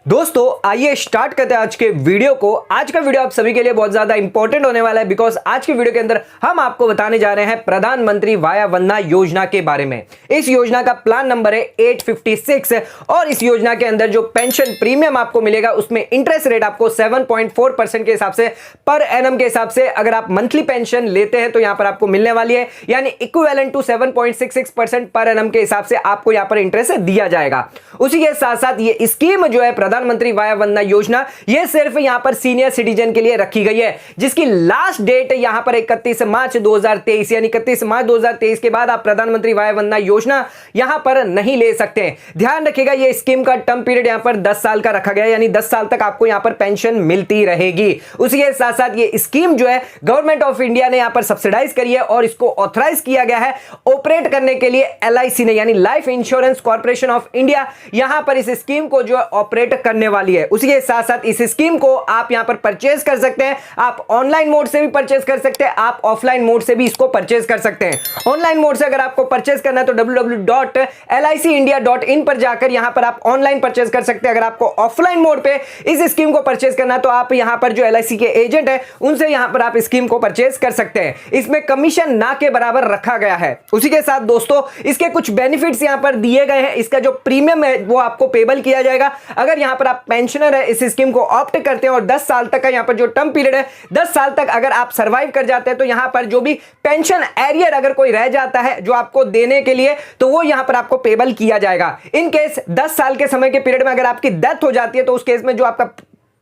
दोस्तों आइए स्टार्ट करते हैं आज के वीडियो को। आज का वीडियो आप सभी के लिए बहुत ज्यादा इंपॉर्टेंट होने वाला है बिकॉज आज के वीडियो के अंदर हम आपको बताने जा रहे हैं प्रधानमंत्री वाया वंदना योजना के बारे में। इस योजना का प्लान नंबर है 856 और इस योजना के अंदर जो पेंशन प्रीमियम आपको मिलेगा उसमें इंटरेस्ट रेट आपको 7.4% के हिसाब से पर एनम के हिसाब से अगर आप मंथली पेंशन लेते हैं तो यहां पर आपको मिलने वाली है, यानी इक्विवेलेंट टू 7.66% पर एनम के हिसाब से आपको यहां पर इंटरेस्ट दिया जाएगा। उसी के साथ साथ ये स्कीम जो है प्रधानमंत्री वाया वंदना योजना ये सिर्फ यहां पर सीनियर सिटीजन के लिए रखी गई है, जिसकी लास्ट डेट यहां पर 31 मार्च 2023, यानी 31 मार्च 2023 के बाद आप प्रधानमंत्री वाया वंदना योजना यहां पर नहीं ले सकते। ध्यान रखिएगा ये स्कीम का टर्म पीरियड यहां पर 10 साल का रखा गया है, यानी 10 साल तक आपको यहां पर पेंशन मिलती रहेगी। उसी के साथ साथ ये स्कीम जो है गवर्नमेंट ऑफ इंडिया ने यहां पर सब्सिडाइज करी है और इसको ऑथराइज किया गया है ऑपरेट करने के लिए एलआईसी ने, यानी life insurance corporation of India यहां पर इस स्कीम को जो है ऑपरेट करने वाली है। उसी के साथ साथ इस स्कीम को आप यहां पर परचेज कर सकते हैं। आप ऑनलाइन मोड से भी परचेज कर सकते हैं, आप ऑफलाइन मोड से भी इसको परचेज कर सकते हैं। ऑनलाइन मोड से अगर आपको परचेज करना है तो www.licindia.in पर जाकर यहां पर आप ऑनलाइन परचेज कर सकते हैं। अगर आपको ऑफलाइन मोड पे इस स्कीम को परचेज करना है तो आप यहां पर जो एलआईसी के एजेंट है उनसे यहां पर आप स्कीम को परचेज कर सकते हैं। इसमें कमीशन ना के बराबर रखा गया है। उसी के साथ दोस्तों इसके कुछ बेनिफिट्स यहां पर दिए गए हैं। इसका जो प्रीमियम है वो आपको पेबल किया जाएगा अगर यहां पर आप पेंशनर है, इस स्कीम को ऑप्ट करते हैं और 10 साल तक का यहां पर जो टर्म पीरियड है 10 साल तक अगर आप सर्वाइव कर जाते हैं तो यहां पर जो भी पेंशन एरियर अगर कोई रह जाता है जो आपको देने के लिए तो वो यहां पर आपको पेबल किया जाएगा। इन केस 10 साल के समय के पीरियड में अगर आपकी डेथ हो जाती है तो उस केस में जो आपका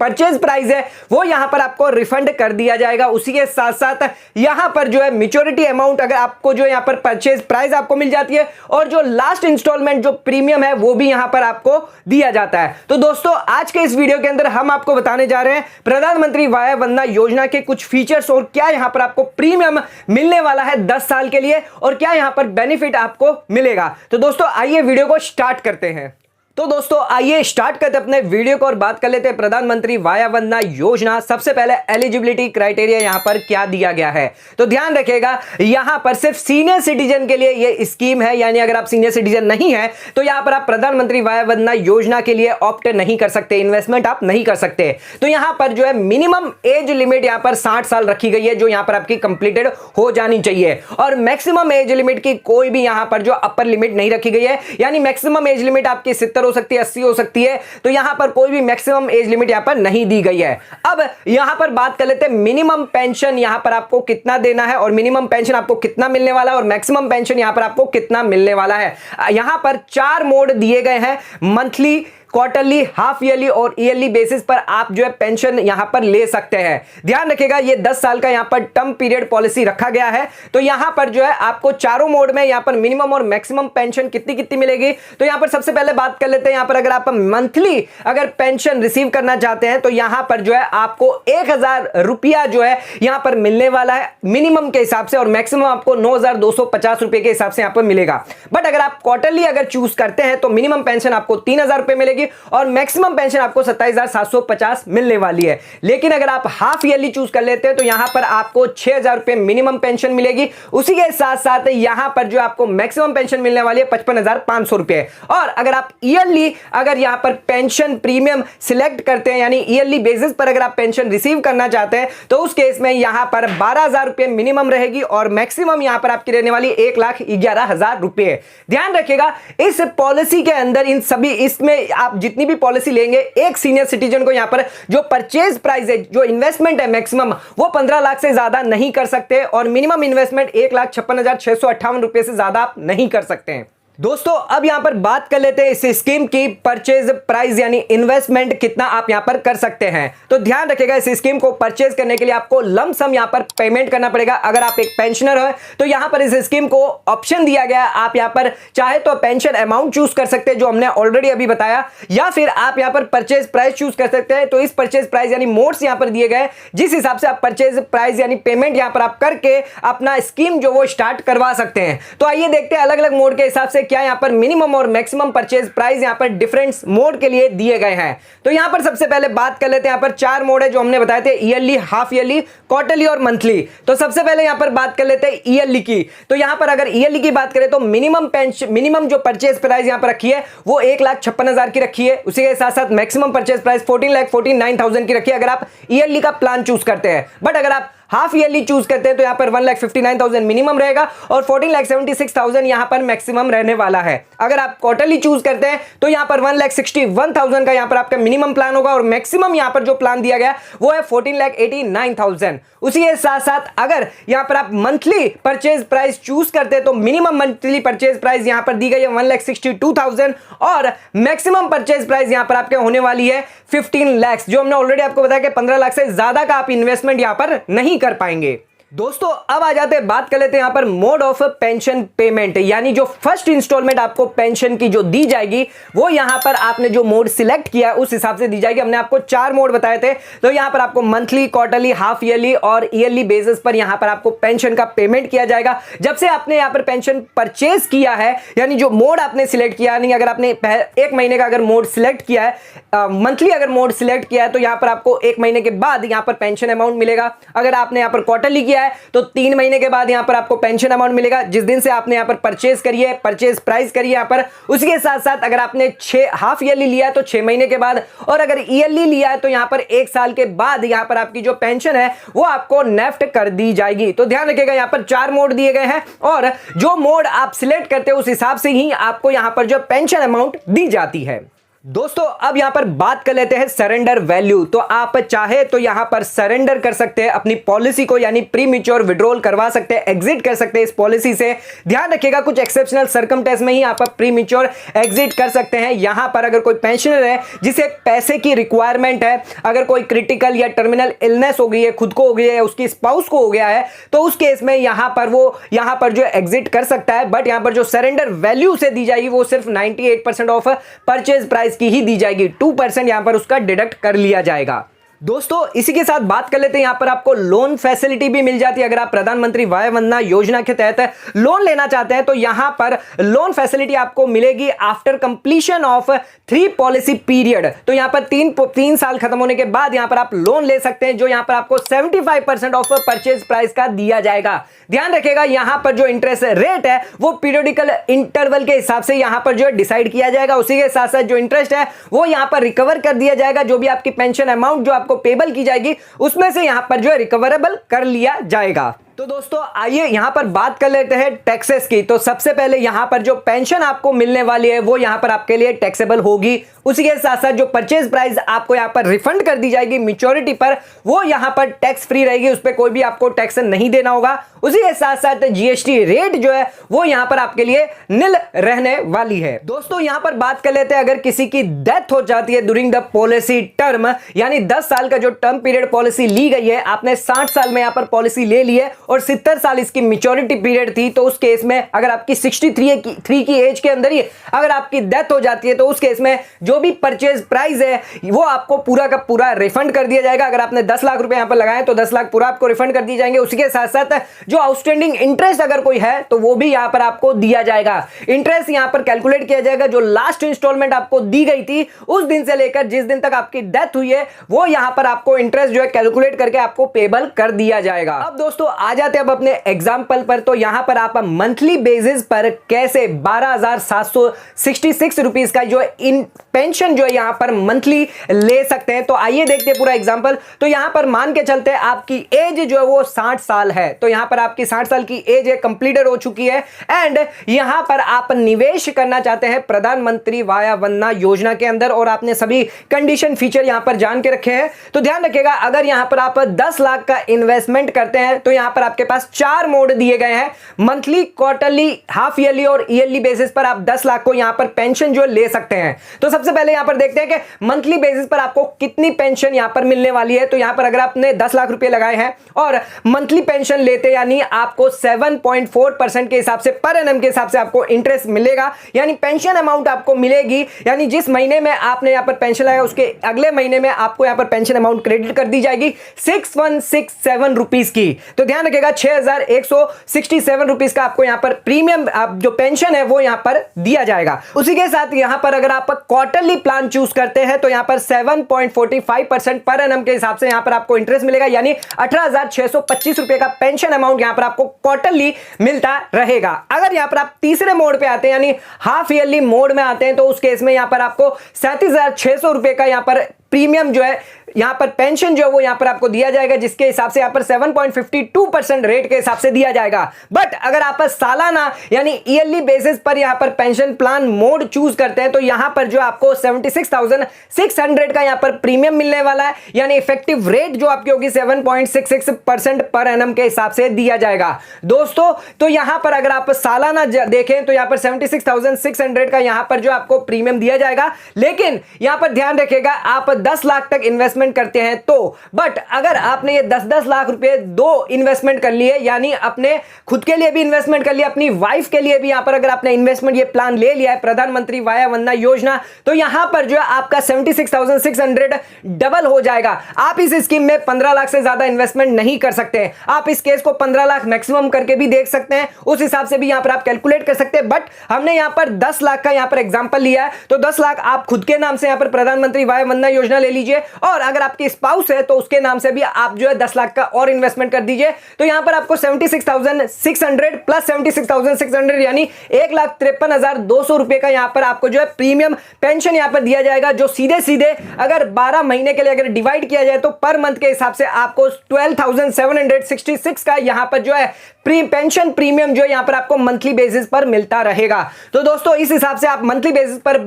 परचेज प्राइस है वो यहां पर आपको रिफंड कर दिया जाएगा। उसी के साथ साथ यहां पर जो है मैच्योरिटी अमाउंट अगर आपको जो यहां पर परचेज प्राइस आपको मिल जाती है और जो लास्ट इंस्टॉलमेंट जो प्रीमियम है वो भी यहां पर आपको दिया जाता है। तो दोस्तों आज के इस वीडियो के अंदर हम आपको बताने जा रहे हैं प्रधानमंत्री वाया वंदना योजना के कुछ फीचर्स और क्या यहां पर आपको प्रीमियम मिलने वाला है 10 साल के लिए और क्या यहां पर बेनिफिट आपको मिलेगा। तो दोस्तों आइए वीडियो को स्टार्ट करते हैं। तो दोस्तों आइए स्टार्ट करते अपने वीडियो को और बात कर लेते हैं प्रधानमंत्री वाया वंदना योजना। सबसे पहले एलिजिबिलिटी क्राइटेरिया यहां पर क्या दिया गया है तो ध्यान रखिएगा यहां पर सिर्फ सीनियर सिटीजन के लिए ये स्कीम है, यानी अगर आप सीनियर सिटीजन नहीं है तो यहां पर आप प्रधानमंत्री वाया वंदना योजना के लिए ऑप्ट नहीं कर सकते, इन्वेस्टमेंट आप नहीं कर सकते। तो यहां पर जो है मिनिमम एज लिमिट यहां पर 60 साल रखी गई है जो यहां पर आपकी कंप्लीटेड हो जानी चाहिए और मैक्सिमम एज लिमिट की कोई भी यहां पर जो अपर लिमिट नहीं रखी गई है, यानी मैक्सिमम एज लिमिट आपकी 70 हो सकती है, 80 हो सकती है। तो यहां पर कोई भी मैक्सिमम एज लिमिट यहां पर नहीं दी गई है। अब यहां पर बात कर लेते हैं मिनिमम पेंशन यहां पर आपको कितना देना है और मिनिमम पेंशन आपको कितना मिलने वाला है और मैक्सिमम पेंशन यहां पर आपको कितना मिलने वाला है। यहां पर 4 मोड दिए गए हैं, मंथली, क्वार्टरली, हाफ ईयरली और ईयरली बेसिस पर आप जो है पेंशन यहां पर ले सकते हैं। ध्यान रखिएगा ये 10 साल का यहां पर टर्म पीरियड पॉलिसी रखा गया है। तो यहां पर जो है आपको चारों मोड में यहां पर मिनिमम और मैक्सिमम पेंशन कितनी कितनी मिलेगी। तो यहां पर सबसे पहले बात कर लेते हैं यहां पर अगर आप मंथली अगर पेंशन रिसीव करना चाहते हैं तो यहां पर जो है आपको 1000 रुपया जो है यहां पर मिलने वाला है मिनिमम के हिसाब से और मैक्सिमम आपको 9250 रुपए के हिसाब से यहां पर मिलेगा। बट अगर आप क्वार्टरली अगर चूज करते हैं तो मिनिमम पेंशन आपको 3000 रुपए मिलेगी और मैक्सिमम पेंशन आपको 27750 मिलने वाली है। लेकिन अगर आप हाफ ईयरली चूज कर लेते हैं तो यहां पर आपको 6000 रुपए मिनिमम पेंशन मिलेगी। उसी के साथ साथ यहां पर जो आपको मैक्सिमम पेंशन मिलने वाली है 55500 रुपए। और अगर आप ईयरली अगर यहां पर पेंशन प्रीमियम सिलेक्ट करते हैं, यानी ईयरली बेसिस पर अगर आप पेंशन रिसीव करना चाहते हैं तो उस केस में यहां पर 12000 रुपए मिनिमम रहेगी और मैक्सिमम यहां पर आपकी रहने वाली 1,11,000 रुपए। ध्यान रखिएगा इस पॉलिसी के अंदर इन सभी इसमें आप जितनी भी पॉलिसी लेंगे एक सीनियर सिटीजन को यहां पर जो परचेज प्राइस है, जो इन्वेस्टमेंट है मैक्सिमम वो 15 लाख से ज्यादा नहीं कर सकते और मिनिमम इन्वेस्टमेंट 1,56,658 रुपए से ज्यादा आप नहीं कर सकते हैं। दोस्तों अब यहां पर बात कर लेते हैं इस स्कीम की परचेज प्राइस यानी इन्वेस्टमेंट कितना आप यहां पर कर सकते हैं। तो ध्यान रखिएगा इस स्कीम को परचेज करने के लिए आपको लम सम यहां पर पेमेंट करना पड़ेगा। अगर आप एक पेंशनर है तो यहां पर इस स्कीम को ऑप्शन दिया गया, आप यहां पर चाहे तो पेंशन अमाउंट चूज कर सकते हैं जो हमने ऑलरेडी अभी बताया, या फिर आप यहां पर परचेज प्राइस चूज कर सकते हैं। तो इस परचेज प्राइस यानी मोड्स यहां पर दिए गए जिस हिसाब से आप परचेज प्राइस यानी पेमेंट यहां पर आप करके अपना स्कीम जो वो स्टार्ट करवा सकते हैं। तो आइए देखते हैं अलग अलग मोड के हिसाब से हैं क्या यहाँ पर मिनिमम और मैक्सिमम परचेज प्राइस यहाँ पर डिफरेंस मोड के लिए दिए गए हैं। तो यहाँ पर सबसे पहले बात कर लेते हैं, यहाँ पर 4 मोड है जो हमने बताए थे, ईयरली, हाफ ईयरली, क्वार्टरली और मंथली। तो सबसे पहले यहाँ पर बात कर लेते हैं ईयरली की। तो यहाँ पर अगर ईयरली की बात करें तो मिनिमम जो परचेज प्राइस यहाँ पर रखी है वो 1,56,000 की रखी है। उसी के साथ साथ मैक्सिमम परचेज प्राइस 14,49,000 की रखी है अगर आप ईयरली का प्लान चूज करते हैं। बट अगर आप हाफ ईयरली चूज करते हैं तो यहां पर 1,59,000 मिनिमम रहेगा और 14,76,000 यहां पर मैक्सिमम रहने वाला है। अगर आप क्वार्टरली चूज करते हैं तो यहां पर 1,61,000 का यहां पर आपका मिनिमम प्लान होगा और मैक्सिमम यहां पर जो प्लान दिया गया वो है 14,89,000। उसी के साथ साथ अगर यहां पर आप मंथली परचेज प्राइस चूज करते हैं तो मिनिमम मंथली परचेज प्राइस यहां पर दी गई है 1,62,000 और मैक्सिमम परचेज प्राइस यहां पर आपके होने वाली है 15 लाख, जो हमने ऑलरेडी आपको बताया कि 15 लाख से ज्यादा का आप इन्वेस्टमेंट यहां पर नहीं कर पाएंगे। दोस्तों अब आ जाते हैं, बात कर लेते हैं यहां पर मोड ऑफ पेंशन पेमेंट, यानी जो फर्स्ट इंस्टॉलमेंट आपको पेंशन की जो दी जाएगी वो यहां पर आपने जो मोड सिलेक्ट किया है उस हिसाब से दी जाएगी। हमने आपको 4 मोड बताए थे, तो यहां पर आपको मंथली, क्वार्टरली, हाफ ईयरली और ईयरली बेसिस पर यहां पर आपको पेंशन का पेमेंट किया जाएगा। जब से आपने यहां पर पेंशन परचेज किया है, यानी जो मोड आपने सिलेक्ट किया, यानी अगर आपने 1 महीने का अगर मोड सिलेक्ट किया है, मंथली अगर मोड सिलेक्ट किया है तो यहां पर आपको 1 महीने के बाद यहां पर पेंशन अमाउंट मिलेगा। अगर आपने यहां पर क्वार्टरली किया है तो 3 महीने के बाद यहां पर आपको पेंशन अमाउंट मिलेगा जिस दिन से आपने यहां पर परचेज करी है, परचेज प्राइस करी है यहां पर। उसके साथ साथ अगर आपने 6 हाफ ईयरली लिया है तो 6 महीने के बाद, और अगर ईयरली लिया है तो यहां पर 1 साल के बाद यहां पर आपकी जो पेंशन है वो आपको नेफ्ट कर दी जाएगी। तो ध्यान रखिएगा, यहां पर 4 मोड दिए गए हैं और जो मोड आप सिलेक्ट करते हो उस हिसाब से ही आपको यहां पर जो पेंशन अमाउंट दी जाती है। दोस्तों अब यहां पर बात कर लेते हैं सरेंडर वैल्यू। तो आप चाहे तो यहां पर सरेंडर कर सकते हैं अपनी पॉलिसी को, यानी प्री मैच्योर विड्रॉल करवा सकते हैं, एग्जिट कर सकते हैं इस पॉलिसी से। ध्यान रखिएगा कुछ एक्सेप्शनल सर्कमस्टेंस में ही आप प्री मैच्योर एग्जिट कर सकते हैं। यहां पर अगर कोई पेंशनर है जिसे पैसे की रिक्वायरमेंट है, अगर कोई क्रिटिकल या टर्मिनल इलनेस हो गई है, खुद को हो गई है, उसकी स्पाउस को हो गया है, तो उस केस में यहां पर वो यहां पर जो एग्जिट कर सकता है। बट यहां पर जो सरेंडर वैल्यू से दी जाएगी वो सिर्फ 98% ऑफ परचेज प्राइस की ही दी जाएगी, 2% यहां पर उसका डिडक्ट कर लिया जाएगा। दोस्तों इसी के साथ बात कर लेते हैं, यहां पर आपको लोन फैसिलिटी भी मिल जाती है। अगर आप प्रधानमंत्री वाय वंदना योजना के तहत लोन लेना चाहते हैं तो यहां पर लोन फैसिलिटी आपको मिलेगी after completion of 3 policy period. तो यहां पर 3 साल खत्म होने के बाद यहां पर आप लोन ले सकते हैं, जो यहां पर आपको 75% ऑफ परचेज प्राइस का दिया जाएगा। ध्यान रखिएगा यहां पर जो इंटरेस्ट रेट है वो पीरियडिकल इंटरवल के हिसाब से यहां पर जो है डिसाइड किया जाएगा। उसी के साथ साथ जो इंटरेस्ट है वो यहां पर रिकवर कर दिया जाएगा, जो भी आपकी पेंशन अमाउंट जो आपको पेबल की जाएगी उसमें से यहां पर जो है रिकवरेबल कर लिया जाएगा। तो दोस्तों आइए यहां पर बात कर लेते हैं टैक्सेस की। तो सबसे पहले यहां पर जो पेंशन आपको मिलने वाली है वो यहां पर आपके लिए टैक्सेबल होगी। उसी के साथ साथ जो परचेज प्राइस आपको यहां पर रिफंड कर दी जाएगी मैच्योरिटी पर, वो यहां पर टैक्स फ्री रहेगी, उस पर कोई भी आपको टैक्स नहीं देना होगा। उसी के साथ साथ जीएसटी रेट जो है वो यहां पर आपके लिए निल रहने वाली है। दोस्तों यहां पर बात कर लेते हैं, अगर किसी की डेथ हो जाती है ड्यूरिंग द पॉलिसी टर्म, यानी 10 साल का जो टर्म पीरियड पॉलिसी ली गई है, आपने 60 साल में यहां पर पॉलिसी ले ली है और 70 साल इसकी मैच्योरिटी पीरियड थी, तो उस केस में अगर आपकी 63 की एज के अंदर ही अगर आपकी डेथ हो जाती है तो उस केस में जो भी परचेज प्राइस है वो आपको पूरा का पूरा रिफंड कर दिया जाएगा। अगर आपने 10 लाख रुपए यहां पर लगाए तो 10 लाख पूरा आपको रिफंड कर दिए जाएंगे। उसी के साथ साथ जो आउटस्टैंडिंग इंटरेस्ट अगर कोई है तो वो भी यहां पर आपको दिया जाएगा। इंटरेस्ट यहां पर कैलकुलेट किया जाएगा, जो लास्ट इंस्टॉलमेंट आपको दी गई थी उस दिन से लेकर जिस दिन तक आपकी डेथ हुई है वो यहां पर आपको इंटरेस्ट जो है कैलकुलेट करके आपको पेबल कर दिया जाएगा। अब दोस्तों आ जाते हैं अब अपने एग्जांपल पर। तो यहां पर आप मंथली बेसिस पर कैसे 12,766 रुपीस का जो इन पेंशन जो है यहां पर मंथली ले सकते हैं। तो आइए देखते हैं पूरा एग्जांपल। तो यहां पर मान के चलते हैं आपकी एज जो है वो 60 साल है, तो यहां पर आपकी 60 साल की एज है, कंप्लीटेड हो चुकी है एंड यहां पर आप निवेश करना चाहते हैं प्रधानमंत्री वाया वंदना योजना के अंदर और आपने सभी कंडीशन फीचर यहां पर जान के रखे हैं। तो ध्यान रखिएगा अगर यहां पर आप 10 लाख का इन्वेस्टमेंट करते हैं तो यहां पर आपके पास 4 मोड दिए गए हैं, मंथली, क्वार्टरली, हाफ ईयरली और ईयरली बेसिस पर आप 10 लाख को यहां पर पेंशन जो ले सकते हैं। तो सबसे सबसे पहले यहां पर देखते हैं कि मंथली बेसिस पर आपको कितनी पेंशन यहां पर मिलने वाली है। तो यहां पर अगर आपने 10 लाख रुपए लगाए हैं और मंथली पेंशन लेते यानी आपको 7.4% के हिसाब से पर एनम के हिसाब से आपको इंटरेस्ट मिलेगा, यानी पेंशन अमाउंट आपको मिलेगी। यानी जिस महीने में आपने यहां पर पेंशन लगाया उसके अगले महीने में आपको यहां पर पेंशन अमाउंट क्रेडिट कर दी जाएगी 6167 रुपीस की। तो ध्यान रखिएगा 6167 रुपीस का आपको यहां पर प्रीमियम जो पेंशन है वो यहां पर दिया जाएगा। उसी के साथ यहां पर अगर आप क्वार्टरली प्लान चूज करते हैं तो यहां पर 7.45% पर एनम के हिसाब से यहां पर आपको इंटरेस्ट मिलेगा, यानी 18,625 रुपए का पेंशन अमाउंट यहां पर आपको क्वार्टरली मिलता रहेगा। अगर यहां पर आप तीसरे मोड पे आते हैं यानी हाफ ईयरली मोड में आते हैं तो उस केस में यहां पर आपको 37,600 रुपए का यहां पर प्रीमियम जो है यहां पर पेंशन जो है वो यहां पर आपको दिया जाएगा, जिसके हिसाब से यहां पर 7.52% रेट के हिसाब से दिया जाएगा। बट अगर आप सालाना यानी ईयरली बेसिस पर यहां पर पेंशन प्लान मोड चूज करते हैं तो यहां पर जो आपको 76,600 का यहां पर प्रीमियम मिलने वाला है, यानी इफेक्टिव रेट जो आपकी होगी 7.66% पर एनम के हिसाब से दिया जाएगा। दोस्तों तो यहां पर अगर आप सालाना देखें तो यहां पर 76,600 का यहां पर जो आपको प्रीमियम दिया जाएगा, लेकिन यहां पर ध्यान रखिएगा आप 10 लाख तक इन्वेस्टमेंट करते हैं तो, बट अगर आपने ये 10-10 लाख रुपए दो इन्वेस्टमेंट कर लिए, यानी अपने खुद के लिए भी इन्वेस्टमेंट कर लिया, अपनी वाइफ के लिए भी यहां पर अगर आपने इन्वेस्टमेंट ये प्लान ले लिया है प्रधानमंत्री वाया वंदना योजना, तो यहां पर जो है आपका 76,600 डबल हो जाएगा। आप इस स्कीम में 15 लाख से ज्यादा इन्वेस्टमेंट नहीं कर सकते। आप इस केस को 15 लाख मैक्सिमम करके भी देख सकते हैं, उस हिसाब से भी यहां पर आप कैलकुलेट कर सकते हैं। बट हमने यहां पर 10 लाख का यहां पर एग्जांपल लिया है, तो 10 लाख आप खुद के नाम से यहां पर प्रधानमंत्री वाया वंदना योजना ले लीजिए, और अगर आपकी स्पाउस है तो उसके नाम से भी आप जो है 10 लाख का और इन्वेस्टमेंट कर दीजिए। तो यहां पर आपको 76,600 प्लस 76,600 यानी 1,53,200 रुपए का यहां पर आपको जो है प्रीमियम पेंशन यहां पर दिया जाएगा, जो सीधे सीधे अगर 12 महीने के लिए अगर डिवाइड किया जाए तो पर मंथ के हिसाब से आपको 12,766 का यहां पर जो है पेंशन प्रीमियम जो यहां पर आपको मंथली बेसिस पर मिलता रहेगा। तो दोस्तों इस हिसाब से आप मंथली बेसिस पर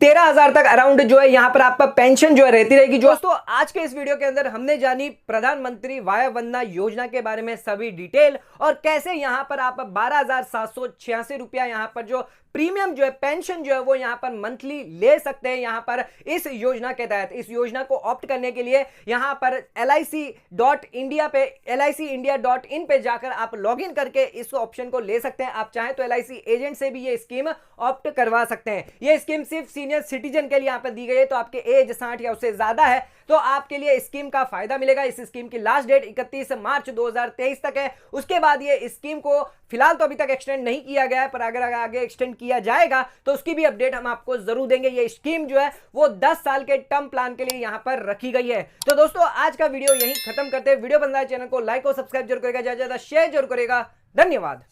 13,000 तक अराउंड जो है यहां पर आपका पेंशन जो है रहती रहेगी। दोस्तों आज के इस वीडियो के अंदर हमने जानी प्रधानमंत्री वाया वंदना योजना के बारे में सभी डिटेल, और कैसे यहां पर आप 12,786 रुपया यहां पर जो प्रीमियम जो है पेंशन जो है वो यहां पर मंथली ले सकते हैं यहां पर इस योजना के तहत। इस योजना को ऑप्ट करने के लिए यहां पर LIC.India पे LICindia.in पे जाकर आप लॉगिन करके इस ऑप्शन को ले सकते हैं। आप चाहें तो LIC एजेंट से भी ये स्कीम ऑप्ट करवा सकते हैं। ये स्कीम सिर्फ सीनियर सिटीजन के लिए यहां पर दी गई है, तो आपके एज 60 या उससे ज्यादा है तो आपके लिए स्कीम का फायदा मिलेगा। इस स्कीम की लास्ट डेट 31 मार्च 2023 तक है। उसके बाद ये स्कीम को फिलहाल तो अभी तक एक्सटेंड नहीं किया गया है, पर अगर आगे एक्सटेंड किया जाएगा तो उसकी भी अपडेट हम आपको जरूर देंगे। ये स्कीम जो है वो 10 साल के टर्म प्लान के लिए यहां पर रखी गई है। तो दोस्तों आज का वीडियो यहीं खत्म करते हैं। वीडियो पसंद आए चैनल को लाइक और सब्सक्राइब जरूर करेगा, ज्यादा से ज्यादा शेयर जरूर करेगा। धन्यवाद।